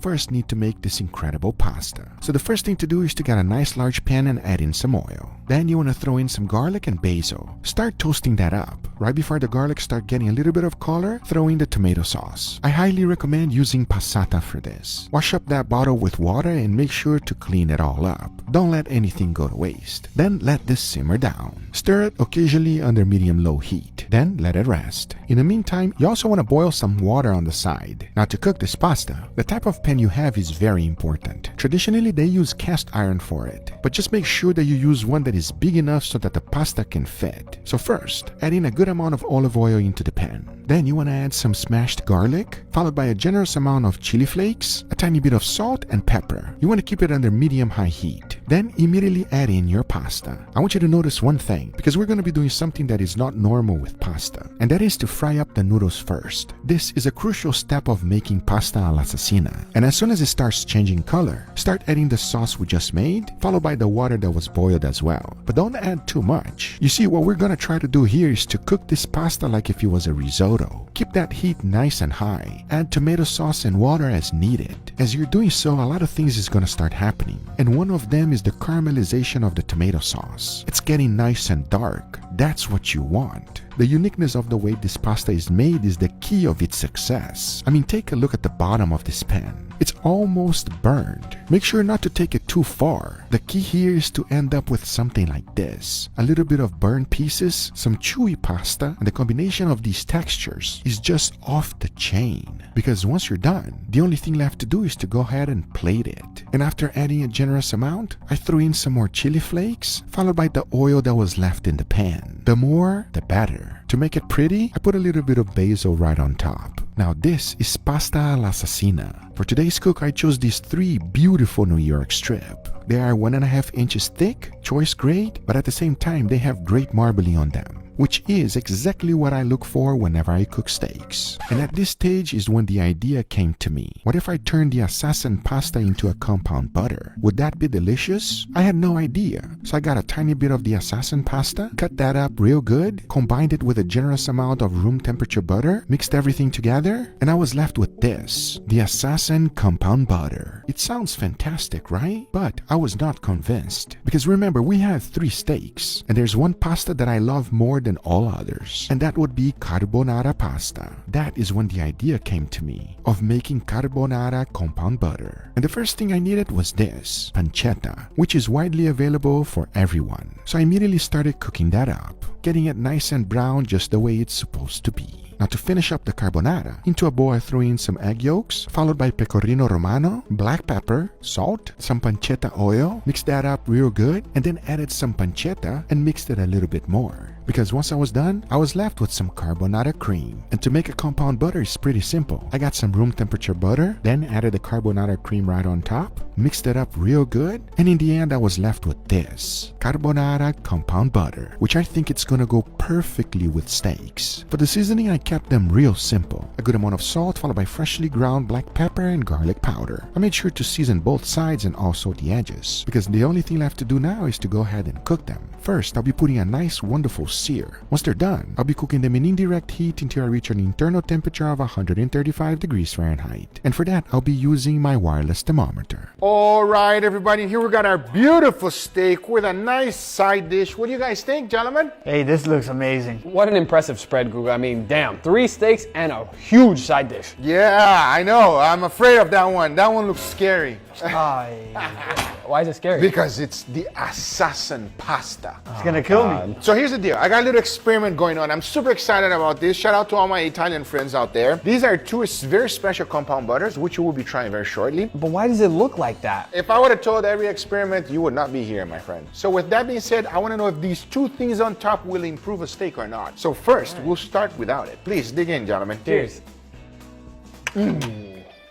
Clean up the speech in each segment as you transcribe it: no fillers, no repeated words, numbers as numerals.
first need to make this incredible pasta. So the first thing to do is to get a nice large pan and add in some oil. Then you want to throw in some garlic and basil. Start toasting that up. Right before the garlic start getting a little bit of color, throw in the tomato sauce. I highly recommend using passata for this. Wash up that bottle with water and make sure to clean it all up. Don't let anything go to waste. Then let this simmer down. Stir it occasionally under medium-low heat. Then let it rest. In the meantime, you also want to boil some water on the side. Now to cook this pasta, the type of pan you have is very important. Traditionally, they use cast iron for it, but just make sure that you use one that is big enough so that the pasta can fit. So first, add in a good amount of olive oil into the pan. Then you want to add some smashed garlic, followed by a generous amount of chili flakes, a tiny bit of salt and pepper. You want to keep it under medium-high heat. Then immediately add in your pasta. I want you to notice one thing, because we're going to be doing something that is not normal with pasta, and that is to fry up the noodles first. This is a crucial step of making pasta all'assassina. And as soon as it starts changing color, start adding the sauce we just made, followed by the water that was boiled as well. But don't add too much. You see, what we're going to try to do here is to cook this pasta like if it was a risotto. Keep that heat nice and high. Add tomato sauce and water as needed. As you're doing so, a lot of things is going to start happening, and one of them is the caramelization of the tomato sauce. It's getting nice and dark. That's what you want. The uniqueness of the way this pasta is made is the key of its success. I mean, take a look at the bottom of this pan. It's almost burned. Make sure not to take it too far. The key here is to end up with something like this. A little bit of burnt pieces, some chewy pasta, and the combination of these textures is just off the chain. Because once you're done, the only thing left to do is to go ahead and plate it. And after adding a generous amount, I threw in some more chili flakes, followed by the oil that was left in the pan. The more, the better. To make it pretty, I put a little bit of basil right on top. Now this is pasta all'assassina. For today's cook, I chose these 3 beautiful New York strip. They are 1.5 inches thick, choice grade, but at the same time they have great marbling on them, which is exactly what I look for whenever I cook steaks. And at this stage is when the idea came to me. What if I turned the assassin pasta into a compound butter? Would that be delicious? I had no idea. So I got a tiny bit of the assassin pasta, cut that up real good, combined it with a generous amount of room temperature butter, mixed everything together, and I was left with this, the assassin compound butter. It sounds fantastic, right? But I was not convinced. Because remember, we have 3 steaks, and there's one pasta that I love more than all others, and that would be carbonara pasta. That is when the idea came to me of making carbonara compound butter. And the first thing I needed was this, pancetta, which is widely available for everyone. So I immediately started cooking that up, getting it nice and brown just the way it's supposed to be. Now to finish up the carbonara, into a bowl I threw in some egg yolks, followed by pecorino romano, black pepper, salt, some pancetta oil, mixed that up real good, and then added some pancetta and mixed it a little bit more. Because once I was done, I was left with some carbonara cream. And to make a compound butter is pretty simple. I got some room temperature butter, then added the carbonara cream right on top, mixed it up real good, and in the end I was left with this, carbonara compound butter, which I think it's gonna go perfectly with steaks. For the seasoning, I kept them real simple. A good amount of salt followed by freshly ground black pepper and garlic powder. I made sure to season both sides and also the edges, because the only thing left to do now is to go ahead and cook them. First, I'll be putting a nice wonderful sear. Once they're done, I'll be cooking them in indirect heat until I reach an internal temperature of 135 degrees Fahrenheit. And for that, I'll be using my wireless thermometer. All right, everybody, here we got our beautiful steak with a nice side dish. What do you guys think, gentlemen? Hey, this looks amazing. What an impressive spread, Guga. I mean, damn, 3 steaks and a huge side dish. Yeah, I know. I'm afraid of that one. That one looks scary. Why is it scary? Because it's the assassin pasta. It's gonna kill me. So here's the deal. I got a little experiment going on. I'm super excited about this. Shout out to all my Italian friends out there. These are 2 very special compound butters, which you will be trying very shortly. But why does it look like that? If I would have told every experiment, you would not be here, my friend. So with that being said, I want to know if these 2 things on top will improve a steak or not. So first, we'll start without it. Please dig in, gentlemen. Cheers.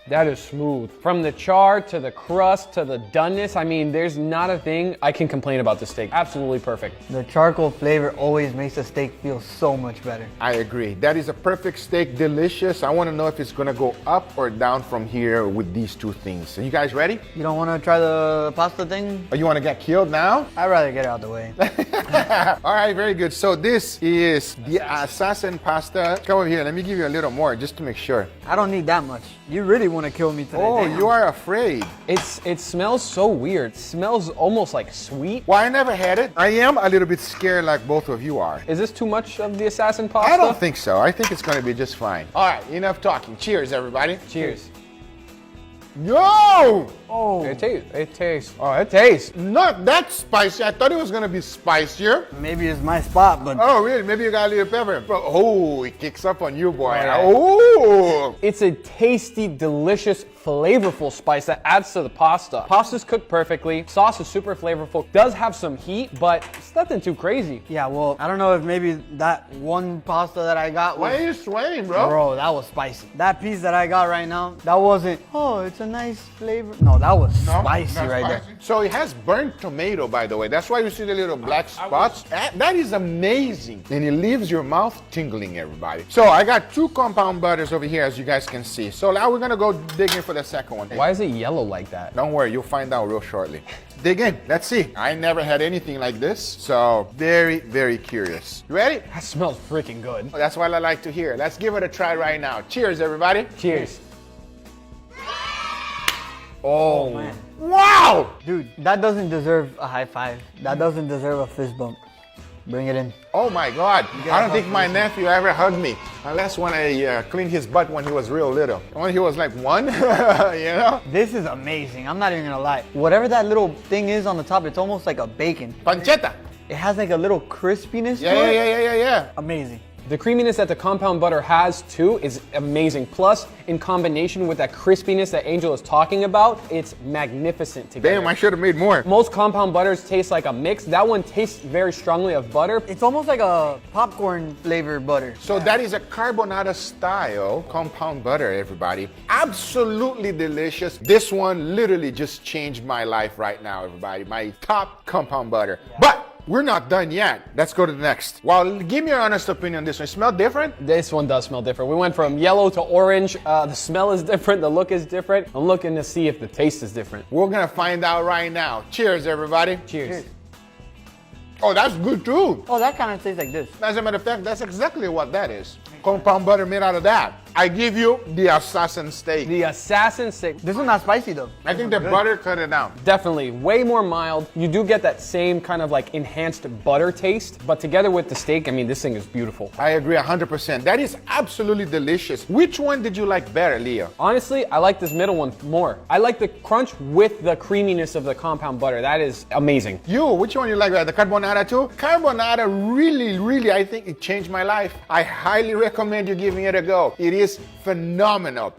That is smooth. From the char to the crust to the doneness, I mean, there's not a thing I can complain about this steak. Absolutely perfect. The charcoal flavor always makes the steak feel so much better. I agree. That is a perfect steak, delicious. I want to know if it's gonna go up or down from here with these 2 things. Are you guys ready? You don't want to try the pasta thing? Or you want to get killed now? I'd rather get it out of the way. All right, very good. So this is the assassin pasta. Come over here. Let me give you a little more just to make sure. I don't need that much. You really want to kill me today. Oh, damn. you are afraid. It smells so weird. It smells almost like sweet. Well, I never had it. I am a little bit scared like both of you are. Is this too much of the assassin pasta? I don't think so. I think it's going to be just fine. All right, enough talking. Cheers, everybody. Cheers. Yo! Oh, It tastes. Oh, it tastes. Not that spicy. I thought it was going to be spicier. maybe it's my spot, but Oh, really? Maybe you got a little pepper. Oh, it kicks up on you, boy. yeah. Oh! It's a tasty, delicious, flavorful spice that adds to the pasta. Pasta's cooked perfectly. Sauce is super flavorful. Does have some heat, but it's nothing too crazy. yeah, well, I don't know if maybe that one pasta that I got Why was... are you sweating, bro? Bro, that was spicy. That piece that I got right now, that wasn't, oh, it's a nice flavor. No, that was No, spicy that's right there. spicy. So it has burnt tomato, by the way. That's why you see the little black spots. That is amazing. And it leaves your mouth tingling, everybody. So I got 2 compound butters over here, as you guys can see. So now we're going to go digging for the second one. Why is it yellow like that? Don't worry, you'll find out real shortly. Dig in. Let's see. I never had anything like this, so very, very curious. You ready? That smells freaking good. That's what I like to hear. Let's give it a try right now. Cheers, everybody. Cheers. Oh, man. Wow! Dude, that doesn't deserve a high five. That doesn't deserve a fist bump. Bring it in. Oh my God. gotta I don't think hug my me. nephew ever hugged me. Unless when I cleaned his butt when he was real little. When he was like 1, you know? This is amazing. I'm not even gonna lie. Whatever that little thing is on the top, it's almost like a bacon. Pancetta. It has like a little crispiness Yeah, to it. yeah. Amazing. The creaminess that the compound butter has too is amazing. Plus, in combination with that crispiness that Angel is talking about, it's magnificent together. Damn, I should have made more. Most compound butters taste like a mix. That one tastes very strongly of butter. It's almost like a popcorn flavored butter. So that is a carbonara style compound butter, everybody. Absolutely delicious. This one literally just changed my life right now, everybody. My top compound butter. But we're not done yet. Let's go to the next. Well, give me your honest opinion on this one. Smell different? This one does smell different. We went from yellow to orange. The smell is different. The look is different. I'm looking to see if the taste is different. We're gonna find out right now. Cheers, everybody. Cheers. Oh, that's good too. Oh, that kind of tastes like this. As a matter of fact, that's exactly what that is. Compound butter made out of that. I give you the assassin steak. The assassin steak. This one's not spicy though. I think the butter cut it down. Definitely way more mild. You do get that same kind of like enhanced butter taste, but together with the steak, I mean, this thing is beautiful. I agree 100%. That is absolutely delicious. Which one did you like better, Leo? Honestly, I like this middle one more. I like the crunch with the creaminess of the compound butter. That is amazing. You, which one you like better? The carbonara too? Carbonara really, I think it changed my life. I highly recommend you giving it a go. It is phenomenal.